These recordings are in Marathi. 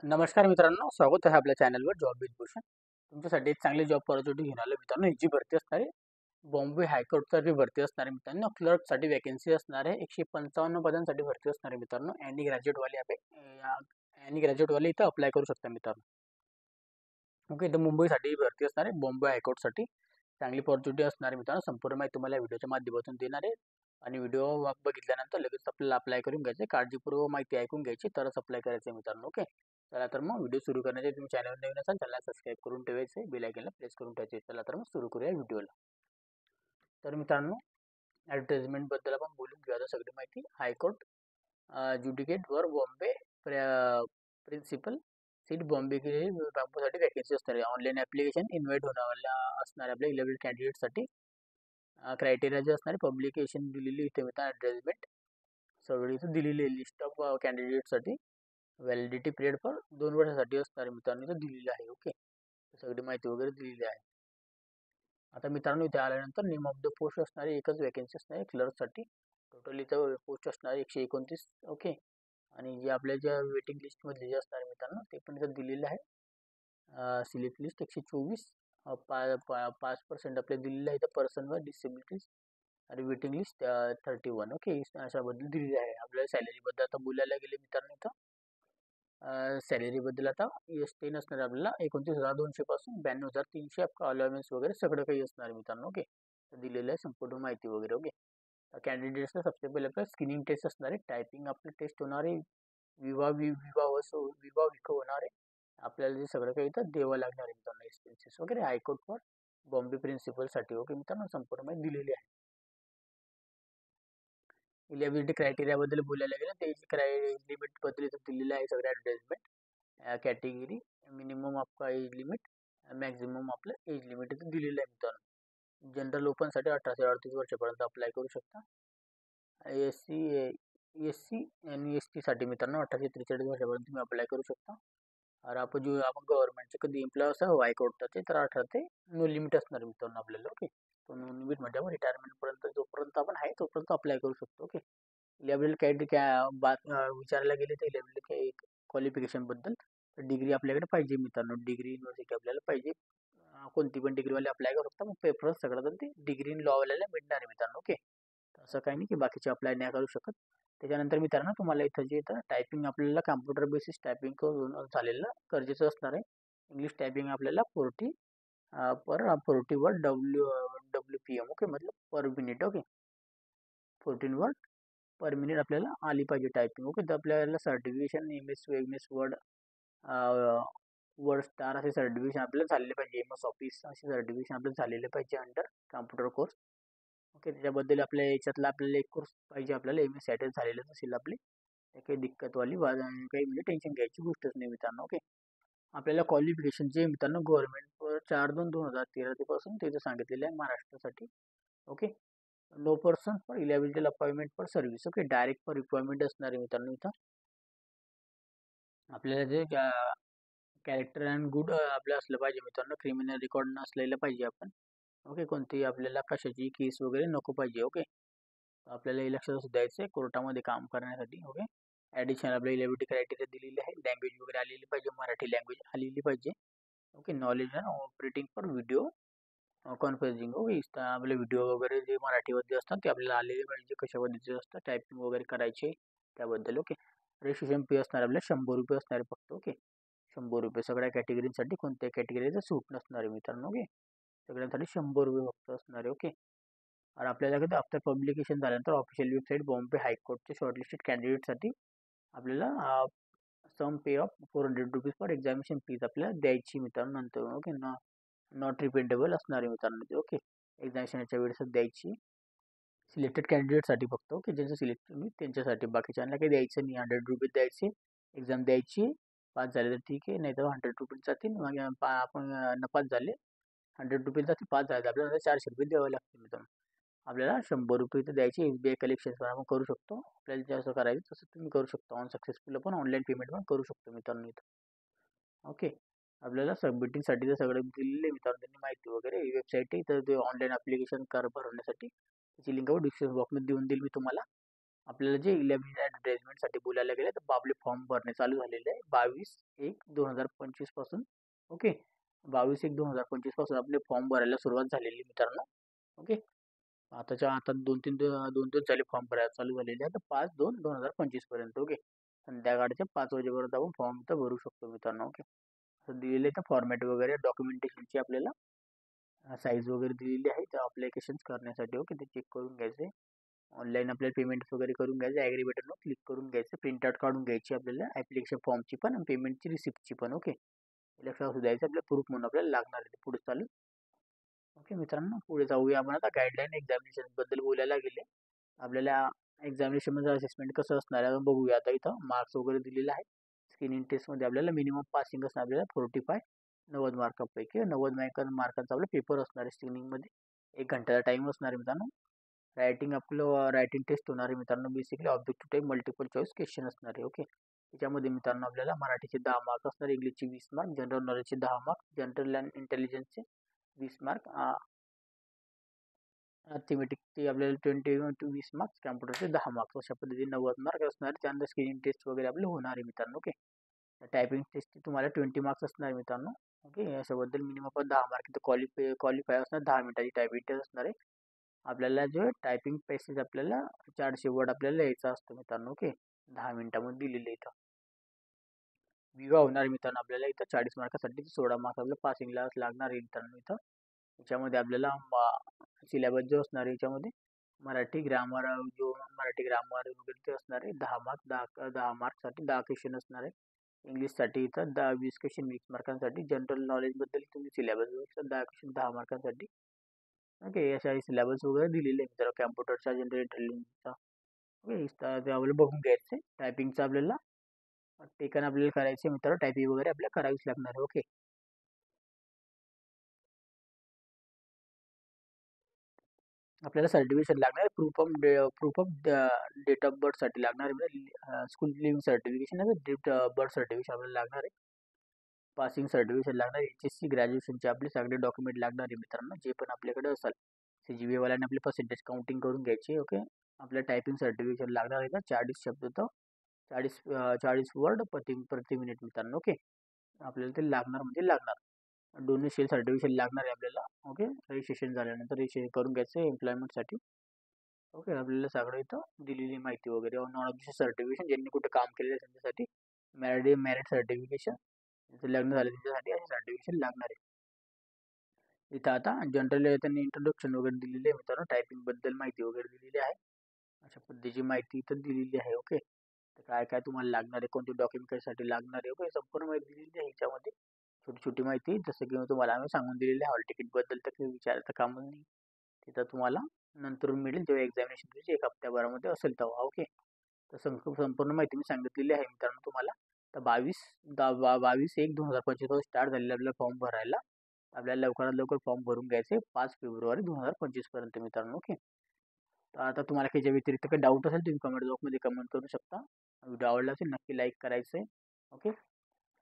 नमस्कार मित्रांनो, स्वागत आहे आपल्या चॅनलवर जॉब विथ भूषण. तुमच्यासाठी एक चांगली जॉब ऑपॉर्च्युनिटी घेऊन आलो मित्रांनो. ही जी भरती असणार आहे, बॉम्बे हायकोर्टसाठी भरती असणार आहे मित्रांनो. क्लर्कसाठी वॅकन्सी असणार आहे. 155 पदांसाठी भरती असणार आहे मित्रांनो. एनी ग्रॅज्युएटवाले इथं अप्लाय करू शकता मित्रांनो. ओके, इथं मुंबईसाठी भरती असणार आहे, बॉम्बे हायकोर्टसाठी. चांगली ऑपॉर्च्युनिटी असणार आहे मित्रांनो. संपूर्ण माहिती तुम्हाला व्हिडिओच्या माध्यमातून देणार आहे आणि व्हिडिओ बघितल्यानंतर लगेच आपल्याला अप्लाय करून घ्यायचे. काळजीपूर्वक माहिती ऐकून घ्यायची, तरच अप्लाय करायचं आहे मित्रांनो. ओके, चला तर मग व्हिडिओ सुरू करण्याचे तुम्ही चॅनल नवीन असाल चॅनल सबस्क्राईब करून ठेवायचे, बेल आयकॉनला प्रेस करून ठेवायचे. चला तर मग सुरू करूया व्हिडिओला. तर मित्रांनो, ॲडव्हर्टाइजमेंट बद्दल आपण बोलून घेऊया आता सगळी माहिती. हायकोर्ट ज्युडिकेट वर बॉम्बे प्रिन्सिपल सीट बॉम्बे बांबूसाठी वॅकन्सी असणार आहे. ऑनलाईन ॲप्लिकेशन इन्व्हाइट होणाऱ्या असणार आपल्या इलेव्हन कॅन्डिडेटसाठी. क्रायटेरिया जे असणार पब्लिकेशन दिलेली इथे मिळतात. ॲडव्हर्टाइजमेंट सगळी इथं दिलेली आहे. लिस्ट ऑफ कॅन्डिडेटसाठी व्हॅलिडिटी पिरियड फॉर 2 वर्षासाठी असणार मित्रांनो इथं दिलेली आहे. ओके, सगळी माहिती वगैरे दिलेली आहे. आता मित्रांनो इथे आल्यानंतर नेम ऑफ द पोस्ट असणारी एकच वॅकन्सी असणार आहे क्लर्कसाठी. टोटल इथं पोस्ट असणार 129. ओके, आणि जे आपल्या ज्या वेटिंग लिस्टमध्ये जे असणार मित्रांनो ते पण इथं दिलेलं आहे. Select list 124. 5% आपल्या दिलेलं आहे इथं पर्सनवर डिसेबिलिटीज आणि वेटिंग लिस्ट 31. ओके, अशाबद्दल दिलेली आहे. आपल्याला सॅलरीबद्दल आता बोलायला गेले मित्रांनो इथं सॅलरीबद्दल आता एस-10 नसणार आपल्याला 29,200 पासून 92,300 आपका अलाउन्स वगैरे सगळं काही असणार मित्रांनो. ओके, दिलेलं आहे संपूर्ण माहिती वगैरे. ओके, कॅन्डिडेट्सला सबसे पहिले आपल्याला स्क्रीनिंग टेस्ट असणार आहे. टायपिंग आपलं टेस्ट होणार आहे. विवा विख होणार आहे. आपल्याला जे सगळं काही इथं द्यावं लागणार आहे मित्रांनो, एक्सपेन्सेस वगैरे हायकोर्टवर बॉम्बे प्रिन्सिपलसाठी. ओके मित्रांनो, संपूर्ण माहिती दिलेली आहे. इलिजिबिलिटी क्रायटेरियाबद्दल बोलायला गेलं तर एज लिमिटबद्दल इथं दिलेलं आहे सगळ्या ॲडव्हर्टाइजमेंट. कॅटेगरी मिनिमम आपका एज लिमिट, मॅक्झिमम आपलं एज लिमिट इथं दिलेलं आहे मित्रांनो. जनरल ओपनसाठी 18 ते 38 वर्षापर्यंत अप्लाय करू शकता. एस सी आणि एस टीसाठी मित्रांनो 18 ते 43 वर्षापर्यंत तुम्ही अप्लाय करू शकता. और आपण गव्हर्नमेंटचे कधी एम्प्लॉय असं हायकोर्टाचे तर 18 ते नो लिमिट असणार मित्रांनो आपल्याला. ओके, तो नो लिमिट म्हणजे आपण रिटायरमेंटपर्यंत जोपर्यंत आपण आहे तोपर्यंत अप्लाय करू शकतो. ओके, इलेबिलिटी काय काय विचारायला गेले तर इलेबिलिटी क्वालिफिकेशनबद्दल डिग्री आपल्याकडे पाहिजे मित्रांनो. डिग्री युनिव्हर्सिटी आपल्याला पाहिजे. कोणती पण डिग्रीवाले अप्लाय करू शकता. मग पेपर सगळं तर ते डिग्री लॉवाल्याला मिळणार आहे मित्रांनो. ओके, असं काही नाही की बाकीचे अप्लाय नाही करू शकत. त्याच्यानंतर मित्रांनो तुम्हाला इथं जे येतं टायपिंग आपल्याला कॉम्प्युटर बेसिस टायपिंग करून झालेलं गरजेचं असणार आहे. इंग्लिश टायपिंग आपल्याला 40 वर्ड WPM. ओके, मतलब per minute. Okay, 14 word per minute आपल्याला आली पाहिजे टायपिंग. ओके, तर आपल्याला certification M S word star असे सर्टिफिकेशन आपल्याला झालेले पाहिजे. MS ऑफिस असे सर्टिफिकेशन आपल्याला झालेले पाहिजे अंडर कॉम्प्युटर कोर्स. ओके, त्याच्याबद्दल आपल्या याच्यातला आपल्याला एक कोर्स पाहिजे. आपल्याला MS सॅटेल झालेलंच असेल आपली. काही दिक्कतवाली काही म्हणजे टेन्शन घ्यायची गोष्टच नाही मित्रांनो. ओके, आपल्याला क्वालिफिकेशन जे मित्रांनो गव्हर्नमेंट 4/2/2013 ते पासून ते सांगितलेलं आहे महाराष्ट्रासाठी. Okay, no person for eligibility appointment for service. Okay, direct for requirement असणार आहे मित्रांनो इथं. आपल्याला जे कॅरेक्टर अँड गुड आपलं असलं पाहिजे मित्रांनो. क्रिमिनल रेकॉर्ड नसलेलं पाहिजे आपण. ओके, कोणती आपल्याला कशाची केस वगैरे नको पाहिजे. ओके, आपल्याला हे लक्षात द्यायचं आहे कोर्टामध्ये काम करण्यासाठी. ओके, ॲडिशनल आपल्या इलेबिलिटी क्रायटेरिया दिलेली आहे. लँग्वेज वगैरे आलेली पाहिजे, मराठी लँग्वेज आलेली पाहिजे. Okay, knowledge and operating for video conferencing. Okay, आपले व्हिडिओ वगैरे जे मराठीमध्ये असतात ते आपल्याला आलेले पाहिजे. कशा पद्धतीचे असतात टायपिंग वगैरे करायचे त्याबद्दल. ओके, रजिस्ट्रेशन फी असणार आपल्याला 100 रुपये असणार आहे फक्त. ओके, 100 रुपये सगळ्या कॅटेगरीसाठी. कोणत्या कॅटेगरीचं सूट नसणार आहे मित्रांनो. ओके, सगळ्यांसाठी 100 रुपये फक्त असणार आहे. ओके, आणि आपल्याला कधी आफ्टर पब्लिकेशन झाल्यानंतर ऑफिशियल वेबसाईट बॉम्बे हायकोर्टच्या शॉर्टलिस्टेड कॅन्डिडेटसाठी आपल्याला sum pay of 400 rupees for examination fees आपल्याला द्यायची मित्रांनो नंतर. ओके, नॉट रिपेंडेबल असणार आहे मित्रांनो. ओके, एक्झामिनेशनच्या वेळेस द्यायची सिलेक्टेड कॅन्डिडेटसाठी फक्त. ओके, ज्यांचं सिलेक्ट मी त्यांच्यासाठी, बाकीच्यांना काही द्यायचं नाही. 100 रुपीज द्यायचे, एक्झाम द्यायची. पास झाले तर ठीक आहे, नाही तर 100 रुपीज जातील. मग आपण नपास झाले 100 रुपीज जातील, पास झाले आपल्याला 400 रुपये द्यावे लागतील मित्रांनो. आपल्याला 100 रुपये तर द्यायचे. SBI कलेक्शन्सवर आपण करू शकतो. आपल्याला जसं करायचं तसं तुम्ही करू शकता. सक्सेसफुल पण ऑनलाईन पेमेंट पण करू शकतो मित्रांनो इथं. ओके, आपल्याला सबमिटिंगसाठी तर सगळं दिलेलं आहे मित्रांनो त्यांनी माहिती वगैरे. ही वेबसाईट आहे तर ते ऑनलाईन ॲप्लिकेशन भरण्यासाठी त्याची लिंक डिस्क्रिप्शन बॉक्समध्ये देऊन देईल मी तुम्हाला. आपल्याला जे 11 ॲडव्हर्टाइजमेंटसाठी बोलायला गेले तर आपले फॉर्म भरणे चालू झालेले आहे 22/1/2025 पासून. ओके. 22/1/2025 पासून आपले फॉर्म भरायला सुरुवात झालेली मित्रांनो. ओके. आता 2-3 दिवस झाले फॉर्म भरायला चालू झालेले आहे. तर 5/2/2025 पर्यंत. ओके. संध्याकाळचे 5 वाजेपर्यंत आपण फॉर्म इथं भरू शकतो मित्रांनो. ओके. तर दिलेले तर फॉर्मॅट वगैरे डॉक्युमेंटेशनची आपल्याला साईज वगैरे दिलेली आहे त्या अप्लिकेशन्स करण्यासाठी. ओके. ते चेक करून घ्यायचे. ऑनलाईन आपल्याला पेमेंट वगैरे करून घ्यायचं. ॲग्री बटनवर क्लिक करून घ्यायचं. प्रिंटआउट काढून घ्यायची आपल्याला ॲप्लिकेशन फॉर्मची पण आणि पेमेंटची रिसिप्टची पण. ओके. लक्षात असू द्यायचं आपल्या प्रूफ म्हणून आपल्याला लागणार आहे. पुढे चालू. ओके मित्रांनो, पुढे जाऊया आपण आता गाईडलाईन एक्झामिनेशनबद्दल बोलायला गेले. आपल्याला एक्झामिनेशनमध्ये असेसमेंट कसं असणार आहे बघूया. आता इथं मार्क्स वगैरे दिलेले आहेत. स्क्रीनिंग टेस्टमध्ये आपल्याला मिनिमम पासिंग असणार आपल्याला 45 90 मार्कापैकी 90 मार्कांचा आपला पेपर असणार आहे स्क्रीनिंगमध्ये. 1 घंट्याचा टाईम असणार आहे मित्रांनो. रायटिंग टेस्ट होणार आहे मित्रांनो. Basically objective type multiple choice question असणार आहे. ओके. त्याच्यामध्ये मित्रांनो आपल्याला मराठीचे 10 मार्क असणार, इंग्लिशचे 20 मार्क, जनरल नॉलेजचे 10 मार्क, जनरल अँड इंटेलिजन्सचे 20 मार्क, अर्थमेटिकचे आपल्याला 20 टू 20 मार्क्स, कॅम्प्युटरचे 10 मार्क्स अशा पद्धतीने 90 मार्क असणार. त्यानंतर स्क्रीनिंग टेस्ट वगैरे आपले होणार आहे मित्रांनो. ओके. टायपिंग टेस्टचे तुम्हाला 20 मार्क्स असणार आहे मित्रांनो. ओके. याच्याबद्दल मिनिमम आपण 10 मार्क इथं क्वालिफाय असणार. 10 मिनिटाची टायपिंग टेस्ट असणार आहे. आपल्याला जो टायपिंग पॅसेज आपल्याला 400 वर्ड आपल्याला लिहायचा असतो मित्रांनो. ओके. 10 मिनिटामध्ये दिलेलं इथं. विवा होणार मित्रांनो आपल्याला इथं 40 मार्कासाठी 16 मार्क्स आपल्याला पासिंगला लागणार आहे मित्रांनो इथं. याच्यामध्ये आपल्याला सिलेबस जो असणार आहे याच्यामध्ये मराठी ग्रामर वगैरे ते असणार आहे. 10 मार्क 10 मार्कसाठी 10 क्वेश्चन असणार आहे. इंग्लिशसाठी इथं 20 क्वेश्चन 20 मार्कांसाठी. जनरल नॉलेजबद्दल तुम्ही सिलेबस 10 क्वेश्चन 10 मार्कांसाठी. ओके. अशा सिलेबस वगैरे दिलेले आहे मित्रांनो कॅम्प्युटरचा, जनरल इंटेलिजन्सचा. ओके. ते आपल्याला बघून घ्यायचं आहे. टायपिंगचं आपल्याला टेकन आपल्याला करायचे मित्रांनो. टायपिंग वगैरे आपल्याला करावीच लागणार आहे. ओके. आपल्याला सर्टिफिकेशन लागणार आहे. प्रूफ ऑफ डेट ऑफ बर्थसाठी लागणार आहे. म्हणजे स्कूल लिव्हिंग सर्टिफिकेशन आहे, डेट बर्थ सर्टिफिकेशन आपल्याला लागणार आहे. पासिंग सर्टिफिकेशन लागणार आहे. HSC ग्रॅज्युएशनचे आपले सगळे डॉक्युमेंट लागणार आहे मित्रांनो. जे पण आपल्याकडे असेल CGPA वाल्याने आपले पर्सेंटेज काउंटिंग करून घ्यायची. ओके. आपल्या टायपिंग सर्टिफिकेशन लागणार आहे का 40 शब्द तर 40 वर्ड प्रति मिनिट मित्रांनो. ओके. आपल्याला ते लागणार म्हणजे लागणार. डोमेस्टिक सर्टिफिकेशन लागणार आहे आपल्याला. ओके. रजिस्ट्रेशन झाल्यानंतर रजिस्ट्रेशन करून घ्यायचं आहे एम्प्लॉयमेंटसाठी. ओके. आपल्याला सगळं इथं दिलेली माहिती वगैरे नॉन ऑफिशियल सर्टिफिकेशन ज्यांनी कुठे काम केलेलं आहे त्यांच्यासाठी मॅरिट सर्टिफिकेशन, लग्न झालं त्यांच्यासाठी असे सर्टिफिकेशन लागणार आहे. इथं आता जनरल त्यांनी इंट्रोडक्शन वगैरे दिलेली आहे मित्रांनो. टायपिंगबद्दल माहिती वगैरे दिलेली आहे. अशा पद्धतीची माहिती इथं दिलेली आहे. ओके. तर काय काय तुम्हाला लागणार आहे, कोणते डॉक्युमेंट कशासाठी लागणार आहे, ओके, संपूर्ण माहिती दिलेली आहे ह्याच्यामध्ये. छोटी छोटी माहिती जसं की तुम्हाला आम्ही सांगून दिलेली आहे. हॉल तिकीटबद्दल तर काही विचारायचं काम नाही. तिथं तुम्हाला नंतर मिळेल जेव्हा एक्झामिनेशन तुमची 1 हफ्त्याभरामध्ये असेल तेव्हा. ओके. तर संपूर्ण माहिती मी सांगितलेली आहे मित्रांनो तुम्हाला. तर 22/1/2025 स्टार्ट झालेला आपल्याला फॉर्म भरायला. आपल्याला लवकरात लवकर फॉर्म भरून घ्यायचे 5 फेब्रुवारी 2025 पर्यंत मित्रांनो. ओके. तर आता तुम्हाला काही व्यतिरिक्त काही डाऊट असेल तुम्ही कमेंट बॉक्समध्ये कमेंट करू शकता. व्हिडिओ आवडला असेल नक्की लाईक करायचं आहे. ओके.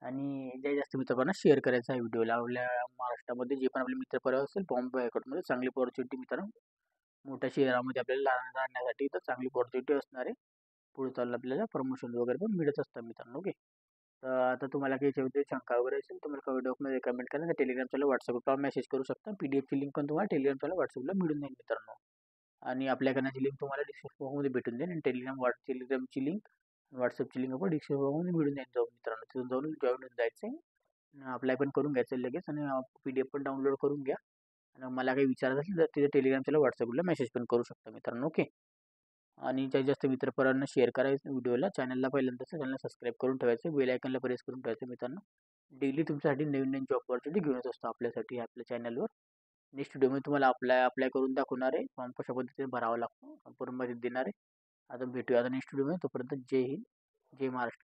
आणि जास्त मित्रांना शेअर करायचा आहे व्हिडिओला. आपल्या महाराष्ट्रामध्ये जे पण आपले मित्रपरिवार असेल बॉम्बे हायकोर्टमध्ये चांगली अपॉर्च्युनिटी मित्रांनो. मोठ्या शहरामध्ये आपल्याला राहण्यासाठी तर चांगली अपॉर्च्युनिटी असणार आहे. पुढे चालून आपल्याला प्रमोशन वगैरे पण मिळत असतं मित्रांनो. ओके. तर आता तुम्हाला काही याच्याबद्दल शंका वगैरे असेल तुम्हाला कमेंट बॉक्समध्ये कमेंट करा. टेलिग्राम चॅनल व्हॉट्सअपला मेसेज करू शकता. PDF ची लिंक पण तुम्हाला टेलिग्राम चॅनल व्हॉट्सअपला मिळून जाईल मित्रांनो. आणि आपल्या चॅनलची लिंक तुम्हाला डिस्क्रिप्शन बॉक्समध्ये भेटून जाईल. आणि टेलिग्रामची लिंक व्हॉट्सअपची लिंक आपण डिस्क्रिप्शन बॉक्समध्ये मिळून जाईल जाऊन मित्रांनो. तिथून जाऊन जॉईन होऊन जायचं आहे. अप्लाय पण करून घ्यायचं लगेच आणि PDF पण डाउनलोड करून घ्या. आणि मला काही विचारायचं असेल तर तिथे टेलिग्राम चॅनल व्हॉट्सअपला मेसेज पण करू शकता मित्रांनो. ओके. आणि जास्त मित्रपरांना शेअर करायचं व्हिडिओला. चॅनलला पहिल्यांदा चॅनलला सबस्क्राईब करून ठेवायचं. बेल आयकनला प्रेस करून ठेवायचं मित्रांनो. डेली तुमच्यासाठी नवीन नवीन जॉब अपॉर्च्युनिटी घेऊन येत असतो आपल्यासाठी आपल्या चॅनलवर. नेक्स्ट व्हिडिओमध्ये तुम्हाला अप्लाय करून दाखवणार आहे. फॉर्म कशा पद्धतीने भरावा लागतो संपूर्ण माहिती देणार आहे. आता भेटूया आता नेक्स्ट व्हिडिओमध्ये. तोपर्यंत जय हिंद, जय महाराष्ट्र.